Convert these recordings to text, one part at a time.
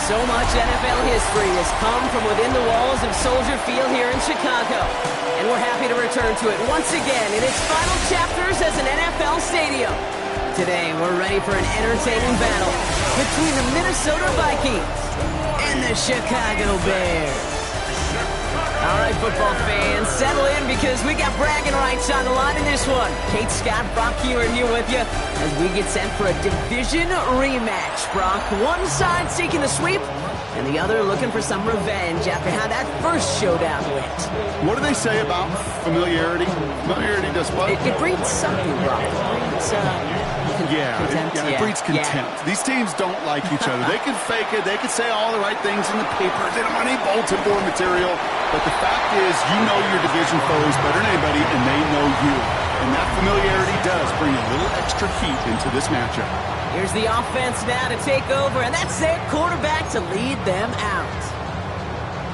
So much NFL history has come from within the walls of Soldier Field here in Chicago. And we're happy to return to it once again in its final chapters as an NFL stadium. Today, we're ready for an entertaining battle between the Minnesota Vikings and the Chicago Bears. All right, football fans, settle in because we got bragging rights on the line in this one. Kate, Scott, Brock here with you as we get set for a division rematch. Brock, one side seeking the sweep, and the other looking for some revenge after how that first showdown went. What do they say about familiarity? Familiarity does what? It breeds something, Brock. It's, contempt. It breeds contempt. Yeah. These teams don't like each other. They can fake it. They can say all the right things in the paper. They don't want any bulletin board material. But the fact is, you know your division foes better than anybody, and they know you. And that familiarity does bring a little extra heat into this matchup. Here's the offense now to take over, and that's their quarterback to lead them out.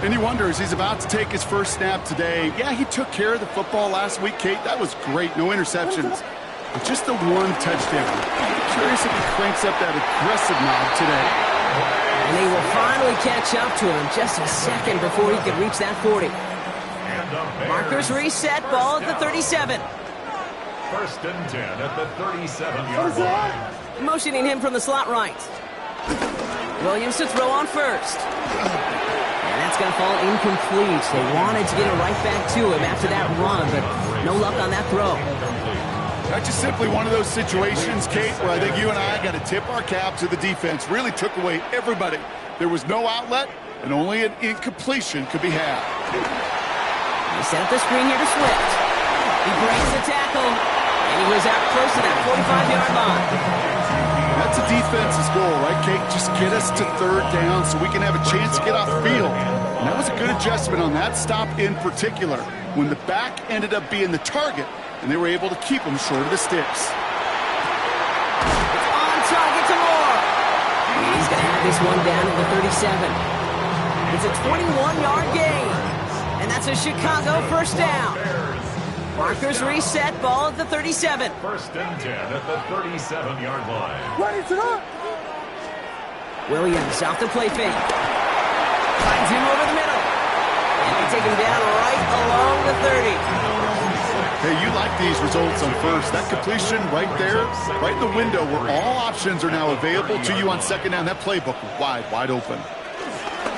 And you wonder, as he's about to take his first snap today, yeah, he took care of the football last week, Kate. That was great. No interceptions. But just the one touchdown. I'm curious if he cranks up that aggressive knob today. And they will finally catch up to him just a second before he can reach that 40. Markers reset, ball at the 37. First and 10 at the 37-yard line. Motioning him from the slot right. Williams to throw on first. And that's going to fall incomplete. They wanted to get it right back to him after that run, but no luck on that throw. That's just simply one of those situations, Kate, where I think you and I got to tip our cap to the defense. Really took away everybody. There was no outlet, and only an incompletion could be had. They set up the screen here to Swift. He breaks the tackle, and he was out close to that 45-yard line. That's a defense's goal, right, Kate? Just get us to third down so we can have a chance to get off field. And that was a good adjustment on that stop in particular, when the back ended up being the target, and they were able to keep him short of the sticks. It's on target to Moore. And he's going to have this one down at the 37. It's a 21-yard gain. And that's a Chicago first down. Markers reset, ball at the 37. First and 10 at the 37-yard line. Williams off the play fake. Finds him over the middle. And they take him down right along the 30. Hey, you like these results on first. That completion right there, right in the window where all options are now available to you on second down. That playbook wide open.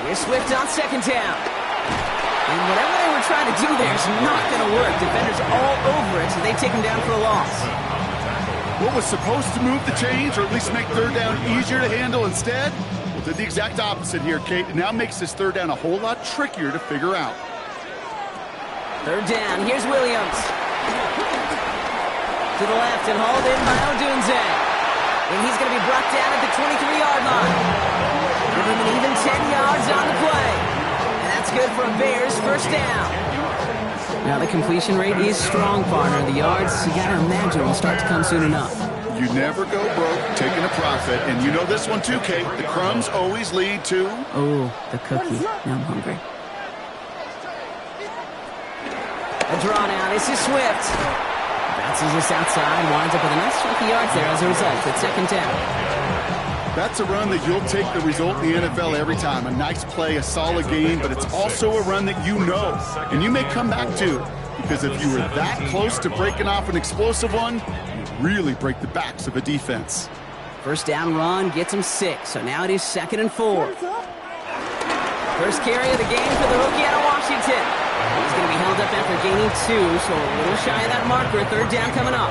Here's Swift on second down. And whatever they were trying to do there is not going to work. Defenders all over it, so they take him down for a loss. What was supposed to move the chains, or at least make third down easier to handle instead, well, did the exact opposite here, Kate. It now makes this third down a whole lot trickier to figure out. Third down, here's Williams. To the left and hauled in by Odunze. And he's going to be brought down at the 23-yard line. Give him an even 10 yards on the play. And that's good for a Bears first down. Now the completion rate is strong, partner. The yards, you got to imagine, will start to come soon enough. You never go broke taking a profit. And you know this one too, Kate. The crumbs always lead to... Oh, the cookie. Now I'm hungry. A draw now. This is Swift. Bounces this outside, winds up with a nice chunk of yards there as a result. It's second down. That's a run that you'll take the result in the NFL every time. A nice play, a solid game, but it's also a run that you know, and you may come back to, because if you were that close to breaking off an explosive one, you really break the backs of a defense. First down run gets him 6, so now it is 2nd and 4. First carry of the game for the rookie out of Washington. He's going to be held up after gaining 2, so a little shy of that marker. Third down coming up.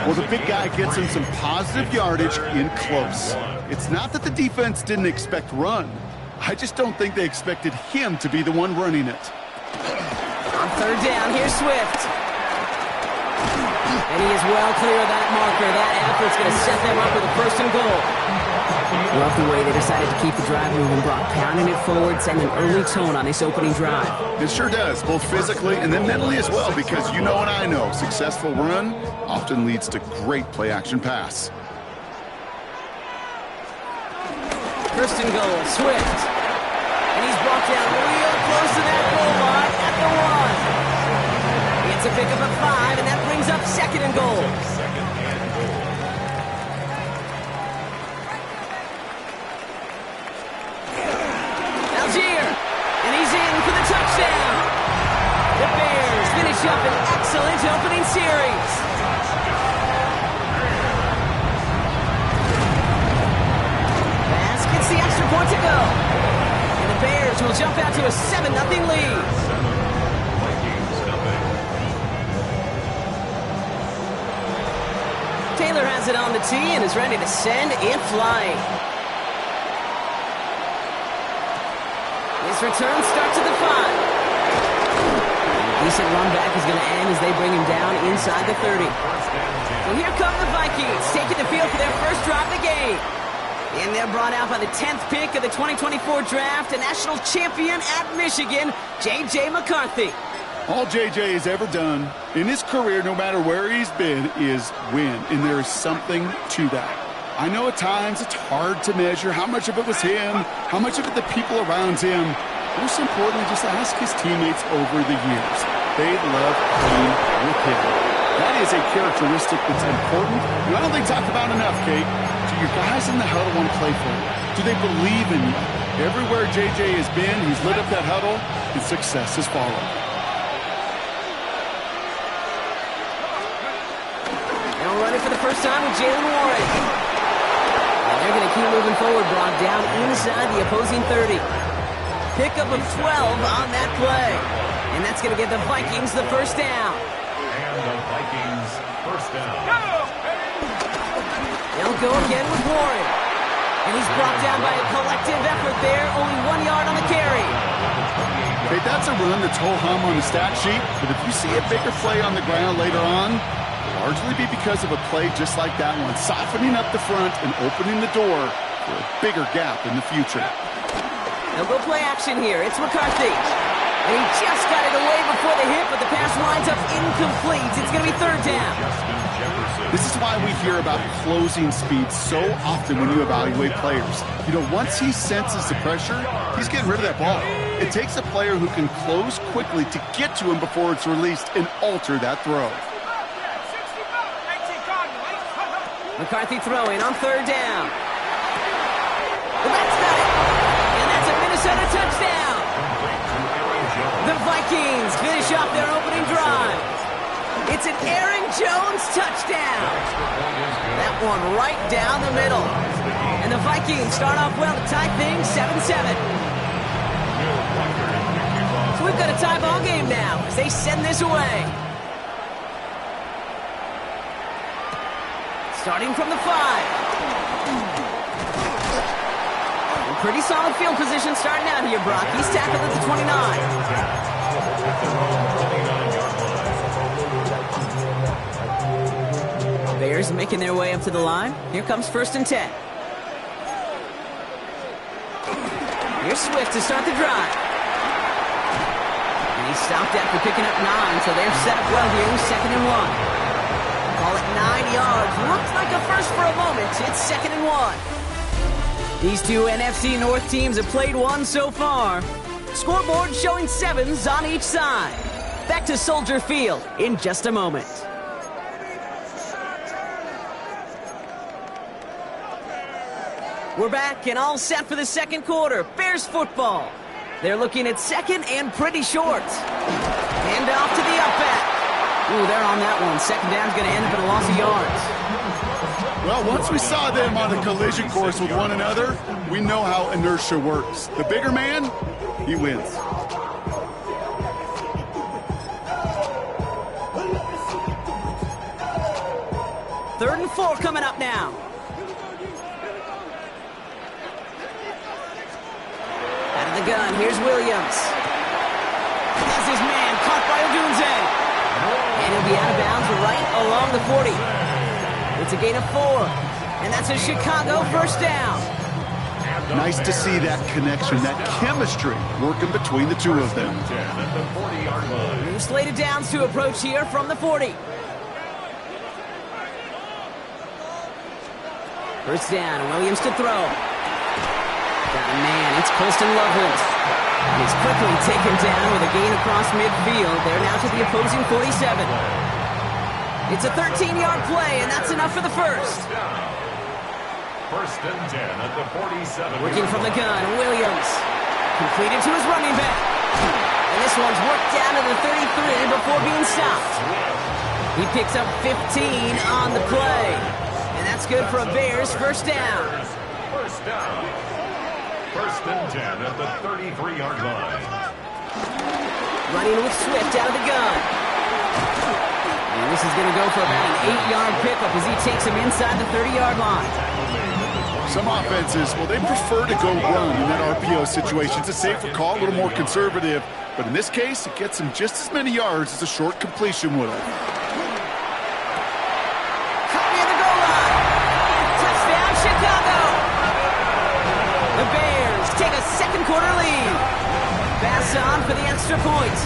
Well, the big guy gets him some positive yardage in close. It's not that the defense didn't expect run. I just don't think they expected him to be the one running it. On third down, here's Swift. And he is well clear of that marker. That effort's going to set them up with a first and goal. Love the way they decided to keep the drive moving, Brock, pounding it forward, setting an early tone on this opening drive. It sure does, both physically and then mentally as well, because you know and I know, successful run often leads to great play-action pass. First and goal, Swift. And he's brought down real close to that goal line at the 1. It's a pickup of 5, and that brings up second and goal. here. And he's in for the touchdown. The Bears finish up an excellent opening series. Pass gets the extra point to go. And the Bears will jump out to a 7-0 lead. Taylor has it on the tee and is ready to send it flying. His return starts at the 5. Decent run back is going to end as they bring him down inside the 30. So here come the Vikings, taking the field for their first drive of the game. And they're brought out by the 10th pick of the 2024 draft, a national champion at Michigan, J.J. McCarthy. All J.J. has ever done in his career, no matter where he's been, is win. And there is something to that. I know at times it's hard to measure how much of it was him, how much of it the people around him. Most importantly, just ask his teammates over the years. They love playing with him. That is a characteristic that's important. And I don't think talked about enough, Kate. Do your guys in the huddle want to play for you? Do they believe in you? Everywhere J.J. has been, he's lit up that huddle, and success has followed. Now running for the first time with Jalen Warren. And they're going to keep moving forward, brought down inside the opposing 30. Pickup of 12 on that play. And that's going to give the Vikings the first down. And the Vikings first down. They'll go again with Warren. And he's brought down by a collective effort there. Only 1 yard on the carry. Okay, that's a run that's ho-hum on the stat sheet. But if you see a bigger play on the ground later on, it'll largely be because of a play just like that one, softening up the front and opening the door for a bigger gap in the future. They'll go play action here. It's McCarthy. And he just got it away before the hit, but the pass winds up incomplete. It's going to be third down. This is why we hear about closing speed so often when you evaluate players. You know, once he senses the pressure, he's getting rid of that ball. It takes a player who can close quickly to get to him before it's released and alter that throw. McCarthy throwing on third down. Well, that's got it. And that's a Minnesota touchdown. The Vikings finish off their opening drive. It's an Aaron Jones touchdown. That one right down the middle. And the Vikings start off well to tie things 7-7. So we've got a tie ball game now as they send this away. Starting from the 5. Pretty solid field position starting out here, Brock. He's tackled at the 29. Bears making their way up to the line. Here comes 1st and 10. Here's Swift to start the drive. And he stopped after picking up 9, so they're set up well here. 2nd and 1. Call it 9 yards. Looks like a first for a moment. It's 2nd and 1. These two NFC North teams have played one so far. Scoreboard showing 7s on each side. Back to Soldier Field in just a moment. We're back and all set for the second quarter. Bears football. They're looking at 2nd and pretty short. Hand off to the up back. Ooh, they're on that one. 2nd down's going to end up in a loss of yards. Well, once we saw them on a collision course with one another, we know how inertia works. The bigger man, he wins. Third and 4 coming up now. Out of the gun, here's Williams. Has his man caught by Odunze. And he'll be out of bounds right along the 40. It's a gain of 4, and that's a Chicago first down. Nice to see that connection, that chemistry working between the two of them. New slated downs to approach here from the 40. First down, Williams to throw. Got a man, it's Colston Loveland. And he's quickly taken down with a gain across midfield. They're now to the opposing 47. It's a 13-yard play, and that's enough for the first. 1st and 10 at the 47. Working from the gun, Williams. Completed to his running back. And this one's worked down to the 33 before being stopped. He picks up 15 on the play. And that's good for a Bears first down. First down. First and 10 at the 33-yard line. Running with Swift out of the gun. And this is going to go for about an 8-yard pickup as he takes him inside the 30-yard line. Some offenses, well, they prefer to go run in that RPO situation. It's a safer call, a little more conservative. But in this case, it gets him just as many yards as a short completion would have. Caught near the goal line. Touchdown, Chicago. The Bears take a second quarter lead. Pass on for the extra point.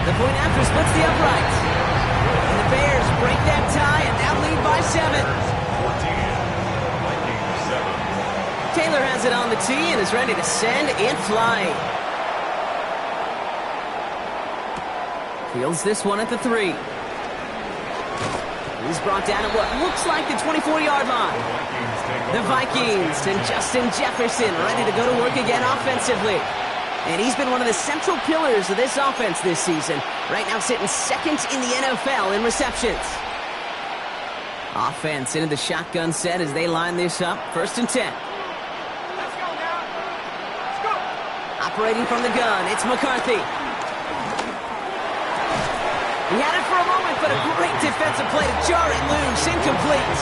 The point after splits the upright. And the Bears break that tie and now lead by 7. 14. Vikings 7. Taylor has it on the tee and is ready to send it flying. Fields this one at the 3. He's brought down at what looks like the 24-yard line. The Vikings and Justin Jefferson ready to go to work again offensively. And he's been one of the central pillars of this offense this season. Right now sitting second in the NFL in receptions. Offense into the shotgun set as they line this up. First and 10. Let's go now. Let's go. Operating from the gun, it's McCarthy. He had it for a moment, but a great defensive play to jar it loose. Incomplete.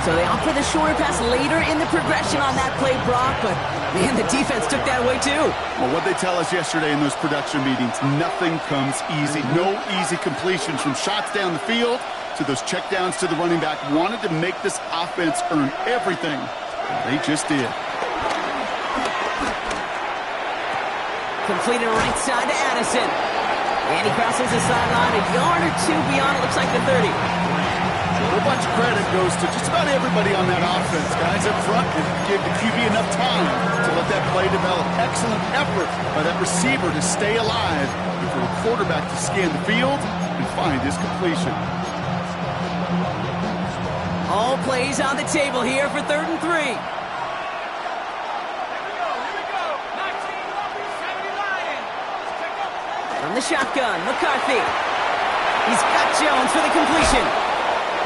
So they offer the shorter pass later in the progression on that play, Brock, but man, the defense took that away too. Well, what they tell us yesterday in those production meetings, nothing comes easy. No easy completions from shots down the field to those checkdowns to the running back. Wanted to make this offense earn everything. They just did. Completed right side to Addison. And he crosses the sideline a yard or two beyond, it looks like the 30. A bunch of credit goes to just about everybody on that offense. Guys up front give the QB enough time to let that play develop. Excellent effort by that receiver to stay alive and for the quarterback to scan the field and find his completion. All plays on the table here for 3rd and 3. Here we go. 1970 Lions. Check up. From the shotgun, McCarthy. He's got Jones for the completion.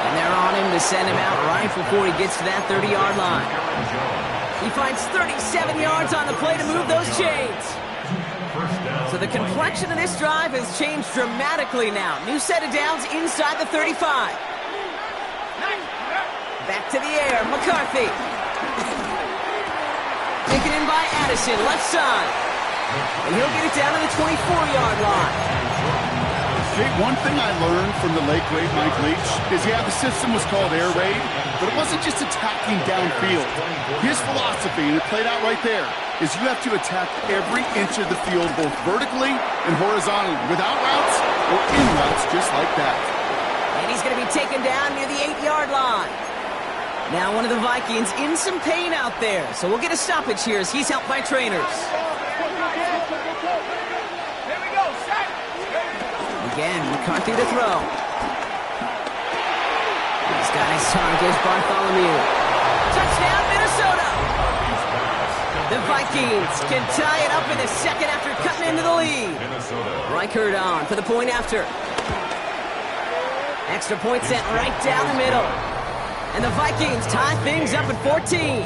And they're on him to send him out right before he gets to that 30-yard line. He finds 37 yards on the play to move those chains. So the complexion of this drive has changed dramatically now. New set of downs inside the 35. Back to the air, McCarthy. Taken in by Addison, left side. And he'll get it down to the 24-yard line. Okay, one thing I learned from the late, great Mike Leach is, yeah, the system was called air raid, but it wasn't just attacking downfield. His philosophy, and it played out right there, is you have to attack every inch of the field, both vertically and horizontally, without routes or in routes, just like that. And he's going to be taken down near the 8-yard line. Now one of the Vikings in some pain out there, so we'll get a stoppage here as he's helped by trainers. Here we go. Set. Again, McCarthy to throw. He's got his target, Bartholomew. Touchdown, Minnesota! The Vikings can tie it up in the second after cutting into the lead. Reichert on for the point after. Extra point sent right down the middle. And the Vikings tie things up at 14.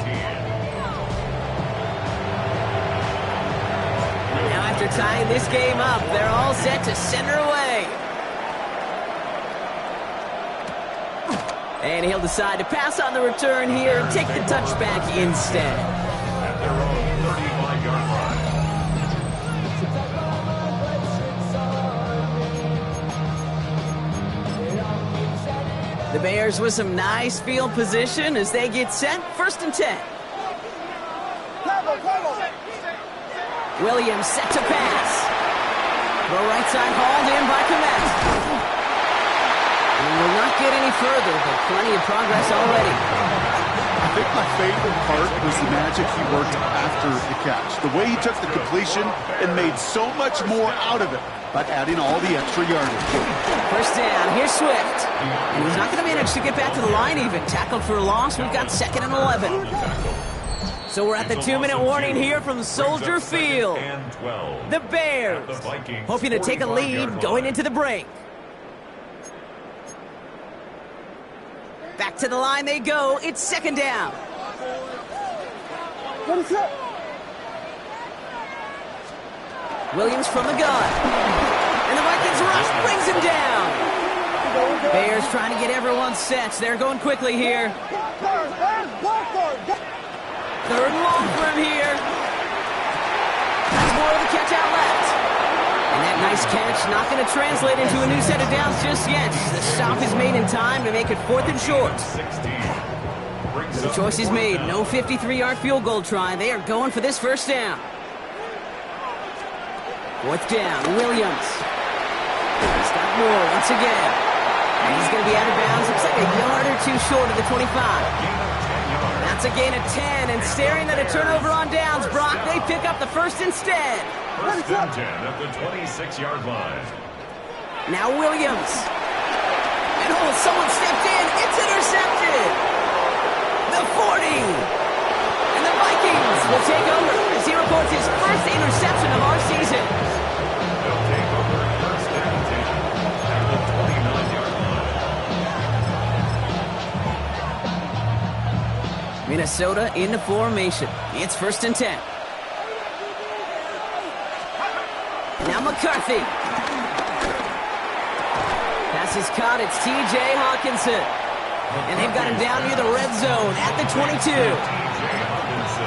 Now after tying this game up, they're all set to send her away. And he'll decide to pass on the return here and take the touchback instead. At their own 35-yard line. The Bears with some nice field position as they get set. 1st and 10. Williams set to pass. Throw right side hauled in by Komet. And will not get any further, but plenty of progress already. I think my favorite part was the magic he worked after the catch. The way he took the completion and made so much more out of it by adding all the extra yardage. First down, here's Swift. And he's not going to manage to get back to the line even. Tackled for a loss, we've got 2nd and 11. So we're at the 2-minute warning here from Soldier Field. The Bears hoping to take a lead going into the break. Back to the line they go. It's 2nd down. Williams from the gun. And the Vikings rush brings him down. Bears trying to get everyone set. They're going quickly here. 3rd and long for him here. That's more of the catch out left. And that nice catch not going to translate into a new set of downs just yet. The stop is made in time to make it 4th and short. The choice is made. No 53-yard field goal try. They are going for this 1st down. 4th down, Williams. He's got more once again. And he's going to be out of bounds. Looks like a yard or two short of the 25. That's a gain of 10, and staring at a turnover on downs, Brock, they pick up the 1st instead. 1st and 10 at the 26-yard line. Now Williams. And someone stepped in. It's intercepted. The 40. And the Vikings will take over as he reports his 1st interception of our season. They'll take over 1st and 10 at the 29-yard line. Minnesota into formation. It's 1st and 10. Now McCarthy. Pass is caught. It's T.J. Hawkinson. And they've got him down near the red zone at the 22.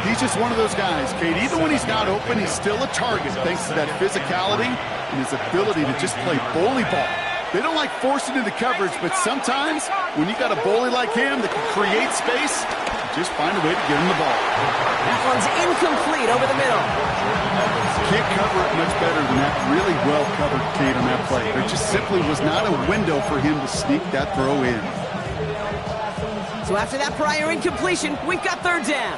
He's just one of those guys, Kate. Even when he's not open, he's still a target thanks to that physicality and his ability to just play bully ball. They don't like forcing into coverage, but sometimes when you got a bully like him that can create space, just find a way to get him the ball. That one's incomplete over the middle. Can't cover it much better than that. Really well covered, Kate, on that play. There just simply was not a window for him to sneak that throw in. So after that prior incompletion, we've got 3rd down.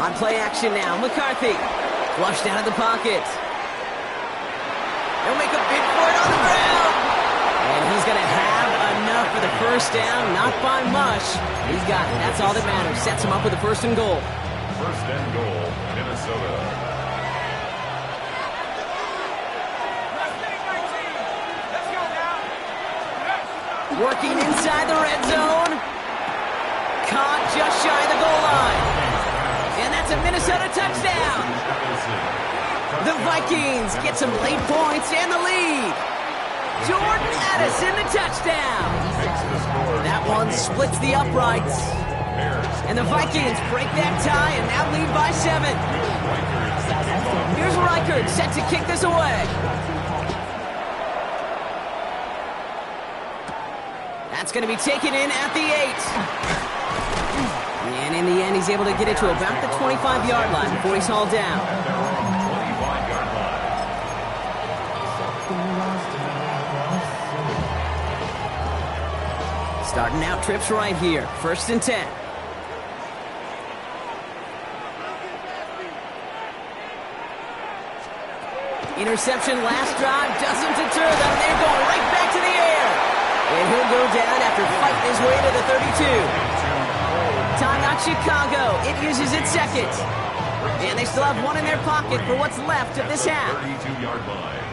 On play action now, McCarthy. Flushed out of the pocket. He'll make a big for it on the ground. And he's going to have enough for the 1st down. Not by much. He's got it. That's all that matters. Sets him up with the 1st and goal. 1st and goal, Minnesota. Working inside the red zone. Caught just shy of the goal line. And that's a Minnesota touchdown. The Vikings get some late points and the lead. Jordan Addison, the touchdown. That one splits the uprights. And the Vikings break that tie and now lead by 7. Here's Reichert set to kick this away. That's going to be taken in at the 8. And in the end, he's able to get it to about the 25-yard line before he's hauled down. Starting out trips right here. 1st and 10. Interception last drive doesn't deter them. They're going right back to the air. And he'll go down after fighting his way to the 32. Timeout Chicago. It uses its 2nd. And they still have one in their pocket for what's left of this half.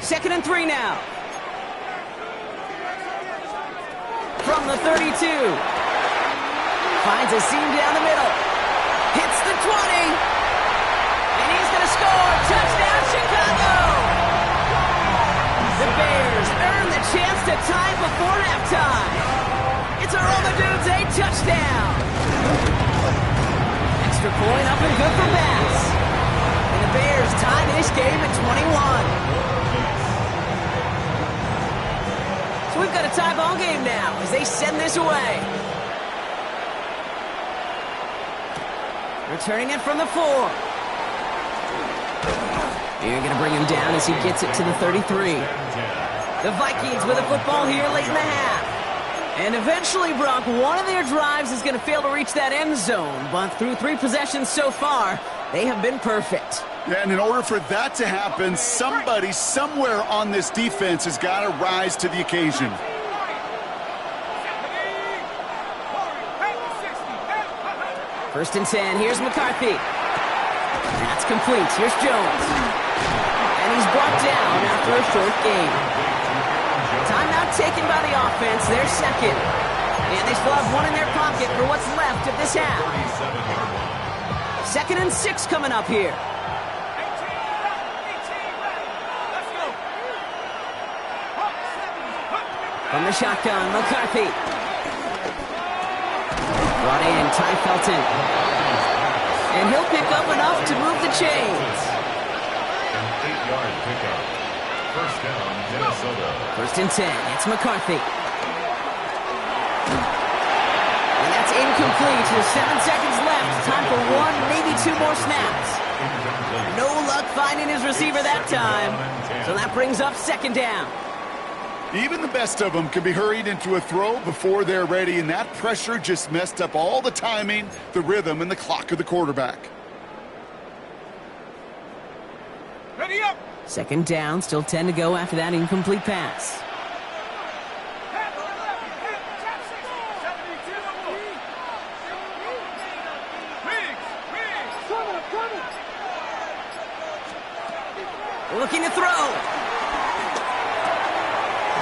2nd and 3 now. From the 32. Finds a seam down the middle. Hits the 20. And he's going to score. Touchdown, Chicago. The Bears earn the chance to tie before halftime. It's a Romadubes touchdown. Extra point up and good for Bass. And the Bears tie this game at 21. So we've got a tie ball game now as they send this away. Returning it from the 4. You're going to bring him down as he gets it to the 33. The Vikings with a football here late in the half. And eventually, Brock, one of their drives is going to fail to reach that end zone. But through 3 possessions so far, they have been perfect. Yeah, and in order for that to happen, somebody somewhere on this defense has got to rise to the occasion. First and 10, here's McCarthy. That's complete. Here's Jones. And he's brought down after a short gain. Timeout taken by the offense, their second. And they still have one in their pocket for what's left of this half. 2nd and 6 coming up here. From the shotgun, McCarthy. Brought in, Ty Felton. And he'll pick up enough to move the chains. An 8-yard pickup. First down, Minnesota. First and 10, it's McCarthy. And that's incomplete with 7 seconds left. Time for 1, maybe 2 more snaps. No luck finding his receiver that time. So that brings up 2nd down. Even the best of them can be hurried into a throw before they're ready, and that pressure just messed up all the timing, the rhythm, and the clock of the quarterback. Ready up. 2nd down, still 10 to go after that incomplete pass. Looking to throw.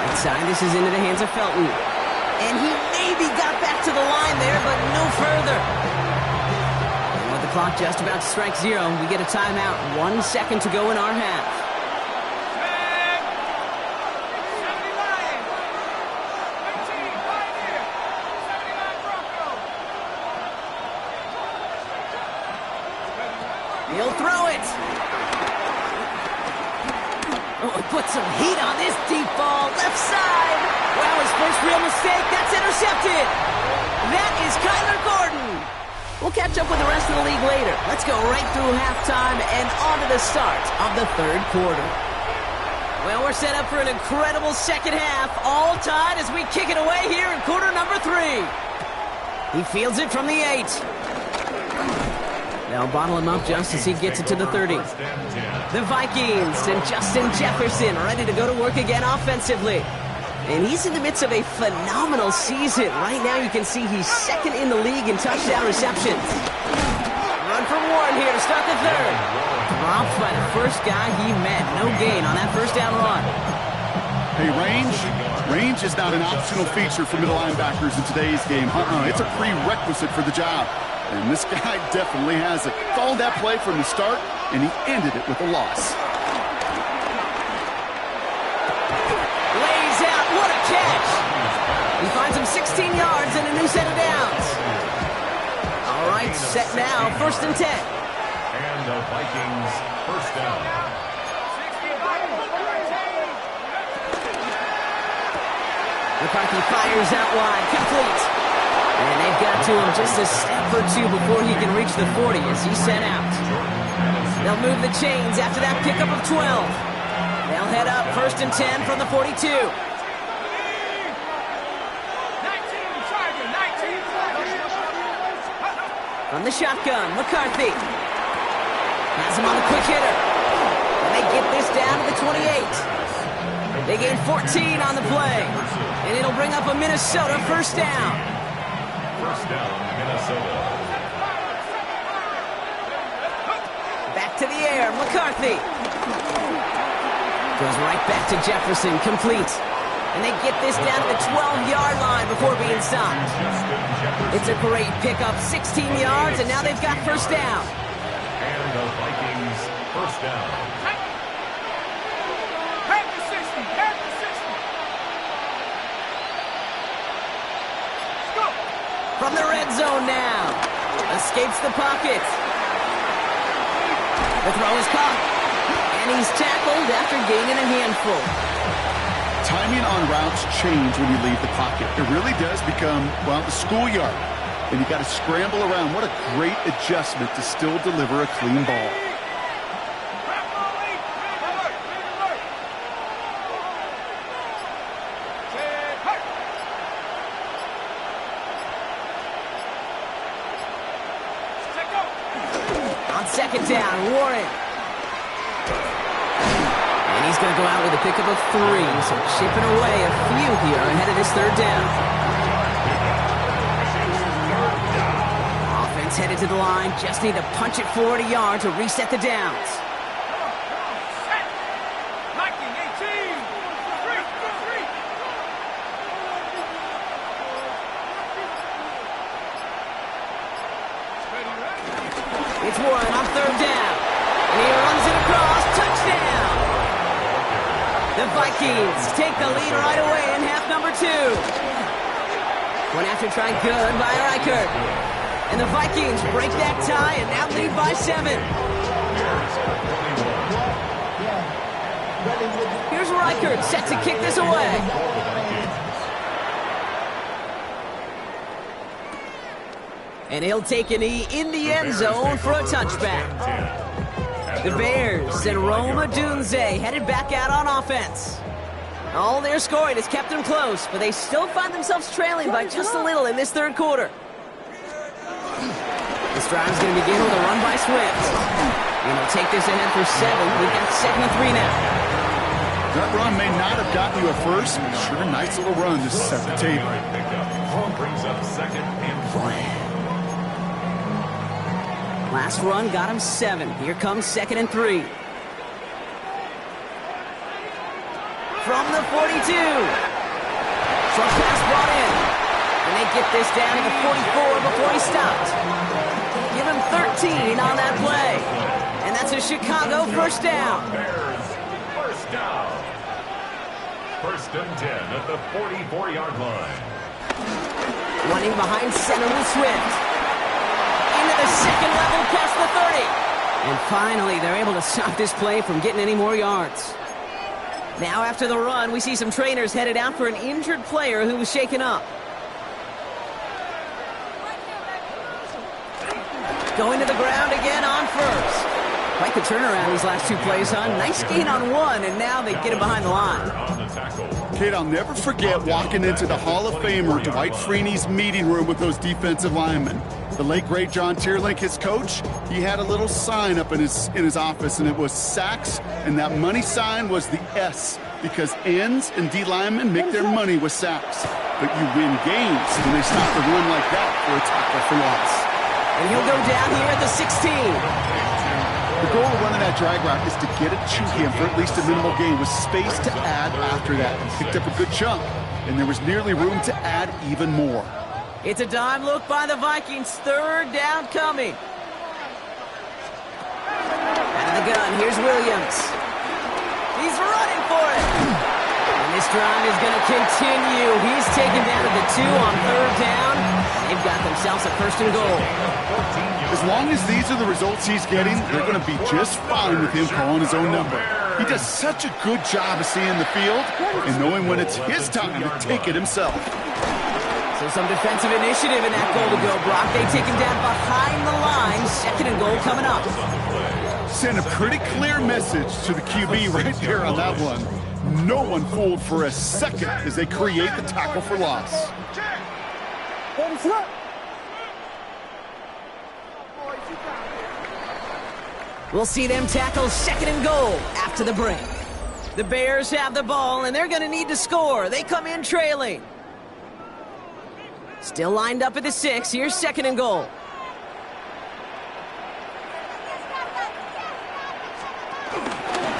Inside, this is into the hands of Felton. And he maybe got back to the line there, but no further. And with the clock just about to strike 0, we get a timeout. 1 second to go in our half. He'll throw it. Oh, he put some heat on this deep ball. Left side. Wow, his first real mistake. That's intercepted. That is Kyler Gordon. We'll catch up with the rest of the league later. Let's go right through halftime and on to the start of the 3rd quarter. Well, we're set up for an incredible second half. All tied as we kick it away here in quarter number 3. He fields it from the 8. They'll bottle him up just as he gets it to the 30. The Vikings and Justin Jefferson ready to go to work again offensively. And he's in the midst of a phenomenal season. Right now you can see he's 2nd in the league in touchdown receptions. Run for 1 here to start the 3rd. Dropped by the first guy he met. No gain on that first down run. Hey, range is not an optional feature for middle linebackers in today's game. It's a prerequisite for the job. And this guy definitely has it. Called that play from the start, and he ended it with a loss. Lays out, what a catch! He finds him 16 yards and a new set of downs. All right, set now, 1st and 10. And the Vikings, first down. McCarthy fires out wide, complete. And they've got to him just a step or 2 before he can reach the 40 as he's sent out. They'll move the chains after that pickup of 12. They'll head up 1st and 10 from the 42. 19, From the shotgun, McCarthy. Has him on the quick hitter. And they get this down to the 28. They gain 14 on the play. And it'll bring up a Minnesota first down. First down, Minnesota. Back to the air, McCarthy. Goes right back to Jefferson, complete. And they get this down to the 12-yard line before being stopped. It's a great pickup, 16 yards, and now they've got first down. And the Vikings, first down. Head to 60, head to 60. Go. From the red zone now. Escapes the pocket. The throw is caught. And he's tackled after gaining a handful. Timing on routes change when you leave the pocket. It really does become, well, the schoolyard. And you got to scramble around. What a great adjustment to still deliver a clean ball. On second down, Warren. And he's going to go out with a pickup of 3, so chipping away a few here ahead of this third down. Offense headed to the line, just need to punch it forward a yard to reset the downs. It's Warren on third down. And he runs it across. Touchdown! The Vikings take the lead right away in half number 2. One after try good by Reichert. And the Vikings break that tie and now lead by 7. Here's Reichert set to kick this away. And he'll take a knee in the end zone for a touchback. The Bears and Roma Dunze headed back out on offense. All their scoring has kept them close, but they still find themselves trailing by just a little in this third quarter. This drive is going to begin with a run by Swift. And he'll take this ahead for 7. We've got 2nd and 3 now. That run may not have gotten you a first, but sure a nice little run to set the table. Brings up 2nd and 3. Last run got him 7. Here comes 2nd and 3. From the 42. Short pass brought in. And they get this down to the 44 before he stopped. Give him 13 on that play. And that's a Chicago first down. Bears, first down. 1st and 10 at the 44-yard line. Running behind center with Swift. Into the second level past the 30. And finally, they're able to stop this play from getting any more yards. Now after the run, we see some trainers headed out for an injured player who was shaken up. Going to the ground again on first. Quite the turnaround these last 2 plays, huh? Nice gain on 1, and now they get him behind the line. Kate, I'll never forget walking into the Hall of Famer Dwight Freeney's meeting room with those defensive linemen. The late, great John Tierlink, his coach, he had a little sign up in his office, and it was sacks, and that money sign was the S, because ends and D linemen make their money with sacks. But you win games when they stop the run like that for a tackle for loss. And he'll go down here at the 16. The goal of running that drag route is to get it to him for at least a minimal gain with space to add after that. He picked up a good chunk, and there was nearly room to add even more. It's a dime look by the Vikings. Third down coming. Out of the gun, here's Williams. He's running for it. And this drive is going to continue. He's taken down to the 2 on third down. They've got themselves a 1st and goal. As long as these are the results he's getting, they're going to be just fine with him calling his own number. He does such a good job of seeing the field and knowing when it's his time to take it himself. So some defensive initiative in that goal to go, Brock. They take him down behind the line. 2nd and goal coming up. Send a pretty clear message to the QB right there on that one. No one fooled for a second as they create the tackle for loss. We'll see them tackle 2nd and goal after the break. The Bears have the ball, and they're going to need to score. They come in trailing. Still lined up at the 6. Here's 2nd and goal.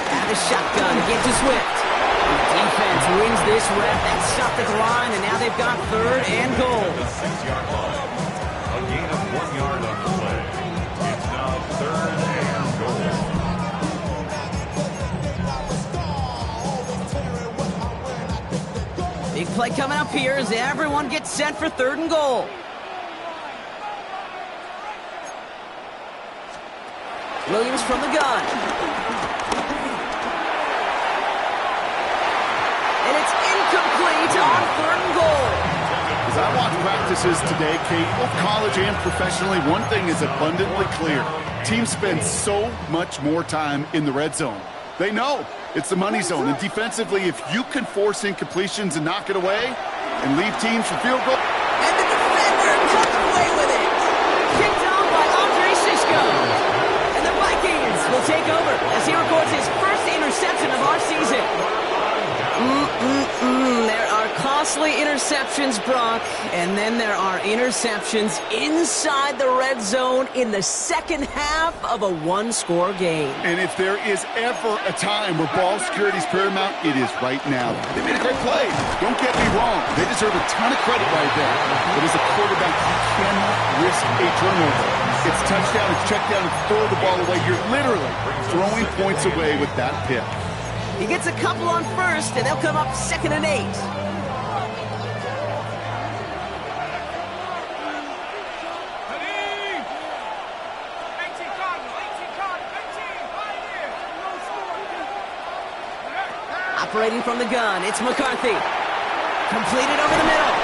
Out of the shotgun, get to Swift. The defense wins this rep. That's stopped at the line, and now they've got 3rd and goal. The 6-yard line. A gain of 1 yard on the play. It's now 3rd and goal. Big play coming up here as everyone gets set for 3rd and goal. Williams from the gun. And it's incomplete on 3rd and goal. As I watch practices today, Kate, both college and professionally, one thing is abundantly clear. Teams spend so much more time in the red zone. They know it's the money zone, and defensively, if you can force incompletions and knock it away and leave teams for field goal. And the defender comes away with it. Picked off by Andre Sishko. And take over as he records his first interception of our season. There are costly interceptions, Brock, and then there are interceptions inside the red zone in the second half of a one-score game. And if there is ever a time where ball security is paramount, it is right now. They made a great play. Don't get me wrong. They deserve a ton of credit right there. But as a quarterback, you cannot risk a turnover. It's touchdown, it's check down, it's throw the ball away. You're literally throwing points away with that pick. He gets a couple on first, and they'll come up 2nd and 8. Operating from the gun, it's McCarthy. Completed over the middle.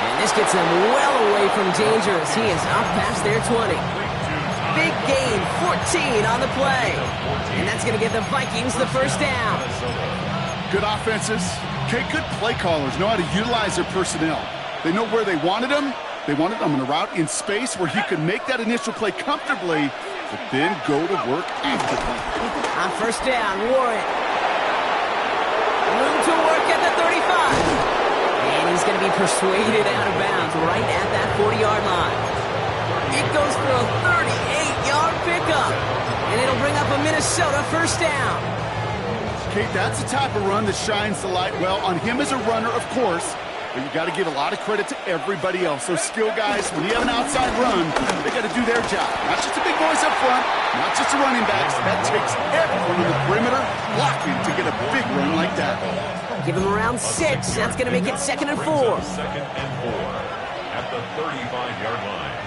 And this gets them well away from danger as he is up past their 20. Big gain, 14 on the play. And that's going to give the Vikings the first down. Good offenses. Okay, good play callers know how to utilize their personnel. They know where they wanted them. They wanted them on a route in space where he could make that initial play comfortably, but then go to work after. On first down, Warren. Room to work at the 35. And he's going to be persuaded out of bounds right at that 40-yard line. It goes for a 38-yard pickup. And it'll bring up a Minnesota first down. Okay, that's the type of run that shines the light well on him as a runner, of course. But you got to give a lot of credit to everybody else. Those skill guys, when you have an outside run, they got to do their job. Not just the big boys up front, not just the running backs. That takes everyone on the perimeter blocking to get a big run like that. Give him around 6. That's going to make it 2nd and 4. 2nd and 4 at the 35-yard line.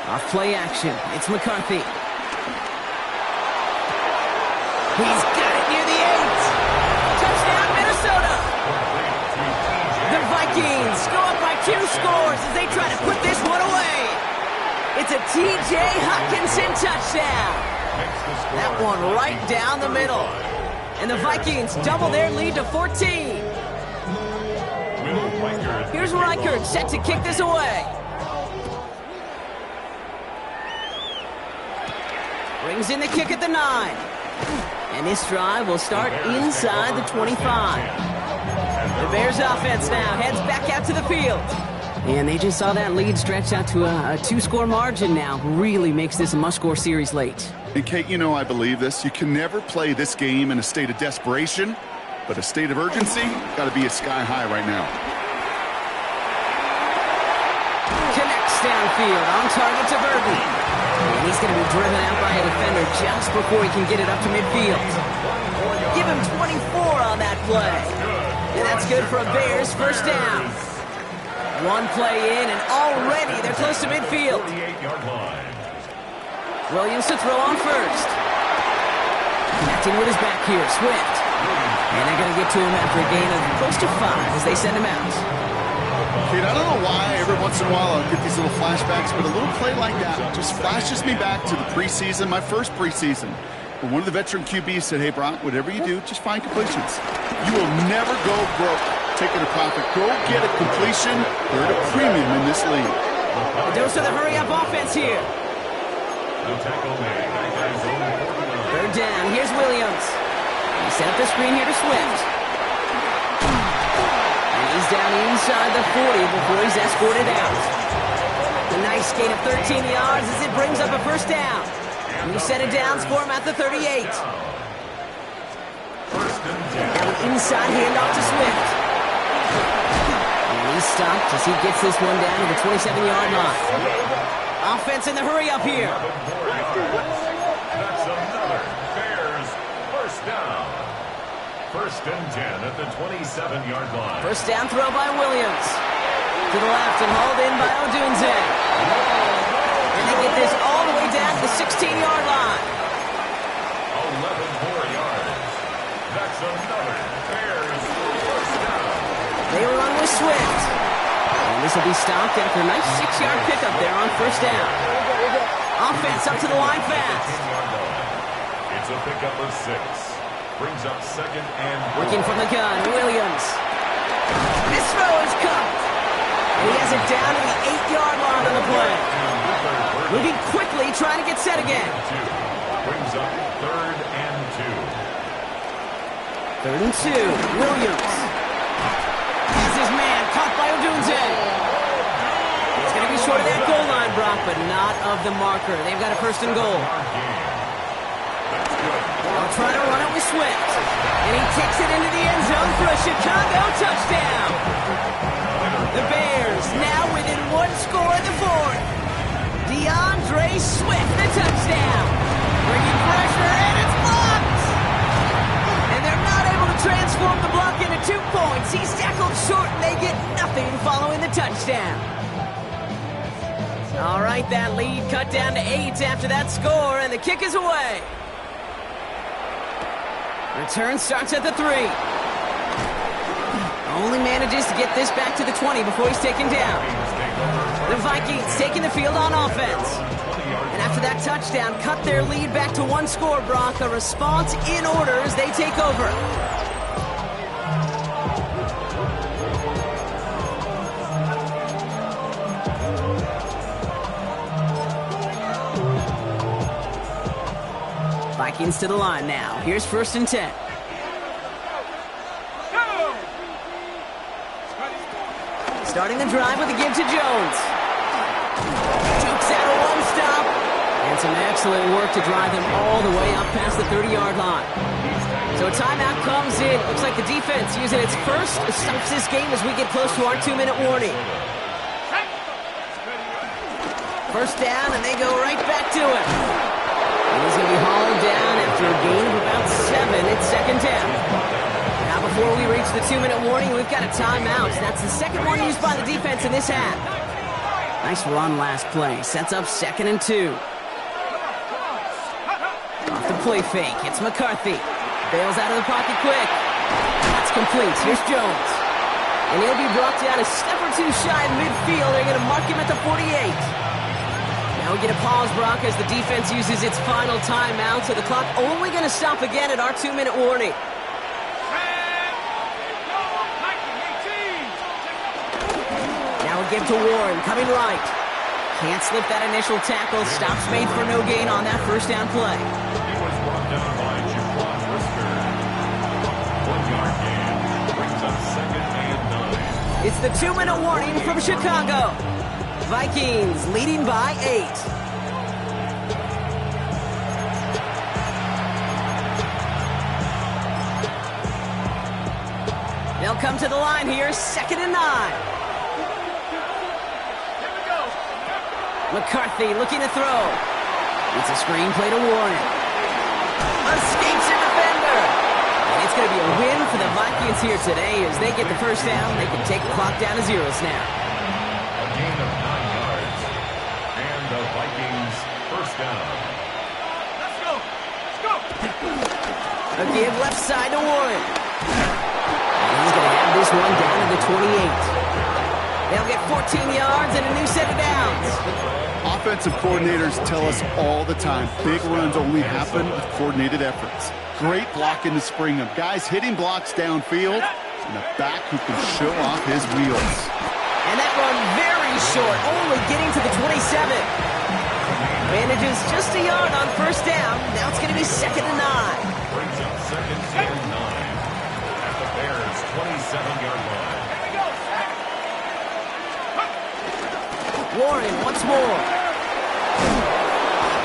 Off play action. It's McCarthy. He's got it near the 8. Touchdown, Minnesota. The Vikings go up by 2 scores as they try to put this one away. It's a T.J. Hockenson touchdown. That one right down the middle. And the Vikings double their lead to 14. Here's Reichert set to kick this away. Brings in the kick at the 9. And this drive will start inside the 25. The Bears offense now heads back out to the field. And they just saw that lead stretch out to a 2-score margin now. Really makes this a must-score series late. And Kate, you know I believe this. You can never play this game in a state of desperation, but a state of urgency got to be a sky high right now. Connects downfield on target to Burton. And he's going to be driven out by a defender just before he can get it up to midfield. Give him 24 on that play. And that's good for a Bears first down. One play in, and already they're close to midfield. Williams to throw on first. Connecting with his back here, Swift. And they're going to get to him after a gain of close to 5 as they send him out. Kate, I don't know why every once in a while I'll get these little flashbacks, but a little play like that just flashes me back to the preseason, my first preseason. When one of the veteran QBs said, hey, Brock, whatever you do, just find completions. You will never go broke taking a profit. Go get a completion. They're at a premium in this league. The dose of the hurry-up offense here. Third down. Here's Williams. He set up the screen here to Swift. And he's down inside the 40 before he's escorted out. A nice gain of 13 yards as it brings up a first down. New set of downs for him at the 38. Now an inside handoff to Swift. And he's stopped as he gets this one down to the 27-yard line. Offense in the hurry-up here. That's another Bears first down. 1st and 10 at the 27-yard line. First down throw by Williams. To the left and hauled in by Odunze. And they get this all the way down to the 16-yard line. 11 more yards. That's another Bears first down. They will run with Swift. And this will be stopped after a nice 6-yard pickup there on first down. Offense up to the line fast. It's a pickup of 6. Brings up 2nd and 4. Working from the gun, Williams. This throw is caught. And he has it down to the 8-yard line on the play. Moving quickly, trying to get set again. Brings up 3rd and 2. 3rd and 2. Williams. Has his man caught by Odunze. He's going to be short of that goal line, Brock, but not of the marker. They've got a 1st and goal. They'll try to run it with Swift. And he kicks it into the end zone for a Chicago touchdown. The Bears now within 1 score in the 4th. DeAndre Swift, the touchdown. Bringing pressure, and it's blocked. And they're not able to transform the block into 2 points. He's tackled short, and they get nothing following the touchdown. All right, that lead cut down to 8 after that score, and the kick is away. Return starts at the 3. Only manages to get this back to the 20 before he's taken down. The Vikings taking the field on offense. And after that touchdown, cut their lead back to 1 score, Brock. A response in order as they take over. Vikings to the line now. Here's 1st and 10. Starting the drive with a give to Jones. Jukes out a 1-stop. And some excellent work to drive him all the way up past the 30-yard line. So a timeout comes in. Looks like the defense using its first stops this game as we get close to our 2-minute warning. 1st down, and they go right back to it. And he's going to be hauled down after a gain of about 7. It's 2nd down. Now before we reach the 2-minute warning, we've got a timeout. That's the 2nd one used by the defense in this half. Nice run last play. Sets up 2nd and 2. Off the play fake. It's McCarthy. Bails out of the pocket quick. That's complete. Here's Jones. And he'll be brought down a step or 2 shy of midfield. They're going to mark him at the 48. Now we get a pause, Brock, as the defense uses its final timeout, so the clock only going to stop again at our 2-minute warning. Now a give to Warren, coming right. Can't slip that initial tackle. Stops made for no gain on that 1st down play. He was brought down by Jaquan Brisker. 1-yard gain. Brings up 2nd and 9. It's the 2-minute warning from Chicago. Vikings leading by 8. They'll come to the line here, 2nd and 9. McCarthy looking to throw. It's a screen play to Warren. Escapes a defender. And it's going to be a win for the Vikings here today as they get the 1st down. They can take the clock down to 0 now. Gain of 9 yards, and the Vikings 1st down. Let's go. Let's go. A give left side to Warren. And he's going to have this one down to the 28. They'll get 14 yards and a new set of downs. Offensive coordinators tell us all the time, big runs only happen with coordinated efforts. Great blocking to spring them. Guys hitting blocks downfield, and a back who can show off his wheels. And that run very short, only getting to the 27. Manages just a yard on 1st down. Now it's going to be 2nd and 9. Brings up 2nd and 9 at the Bears' 27-yard line. Warren once more.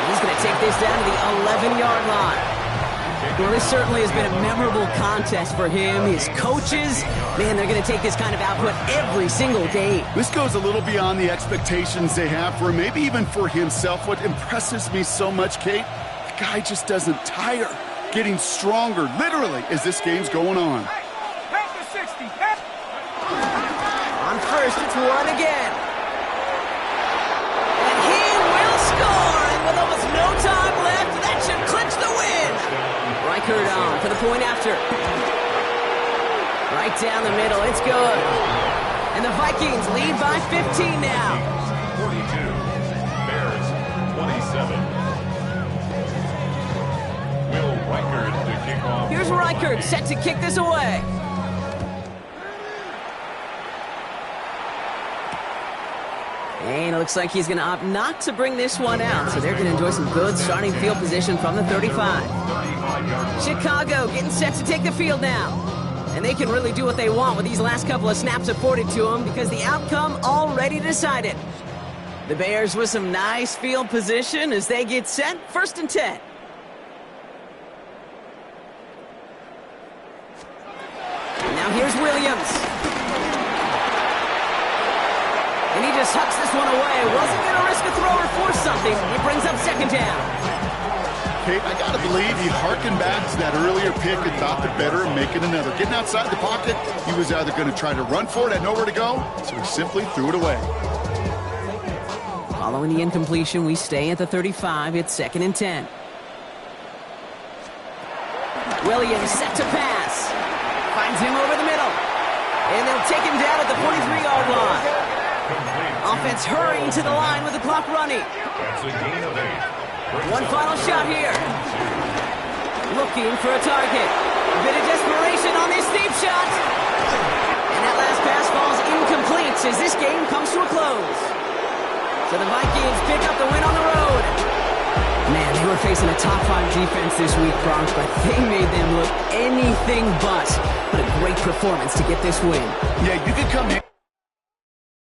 He's going to take this down to the 11-yard line. Well, this certainly has been a memorable contest for him. His coaches, man, they're going to take this kind of output every single game. This goes a little beyond the expectations they have for him, maybe even for himself. What impresses me so much, Kate, the guy just doesn't tire, getting stronger, literally, as this game's going on. Half the 60. On 1st, it's Warren again. And he will score, and with almost no time left, that should clinch the win. Reichert on for the point after. Right down the middle, it's good. And the Vikings lead by 15 now. 42, Bears 27. Will Reichert to kick off. Here's Reichert set to kick this away. And it looks like he's going to opt not to bring this one out, so they're going to enjoy some good starting field position from the 35. Chicago getting set to take the field now. And they can really do what they want with these last couple of snaps afforded to them because the outcome already decided. The Bears with some nice field position as they get set, 1st and 10. Now here's Williams. And he just hucks this one away. Wasn't going to risk a throw or force something. It brings up 2nd down. Kate, I got to believe he harkened back to that earlier pick and thought the better of making another. Getting outside the pocket, he was either going to try to run for it, had nowhere to go, so he simply threw it away. Following the incompletion, we stay at the 35. It's 2nd and 10. Williams set to pass. Finds him over the middle. And they'll take him down at the 43-yard line. Offense hurrying to the line with the clock running. One final shot here. Looking for a target. A bit of desperation on this deep shot. And that last pass falls incomplete as this game comes to a close. So the Vikings pick up the win on the road. Man, they were facing a top 5 defense this week, Bronx, but they made them look anything but. What a great performance to get this win. Yeah, you could come in.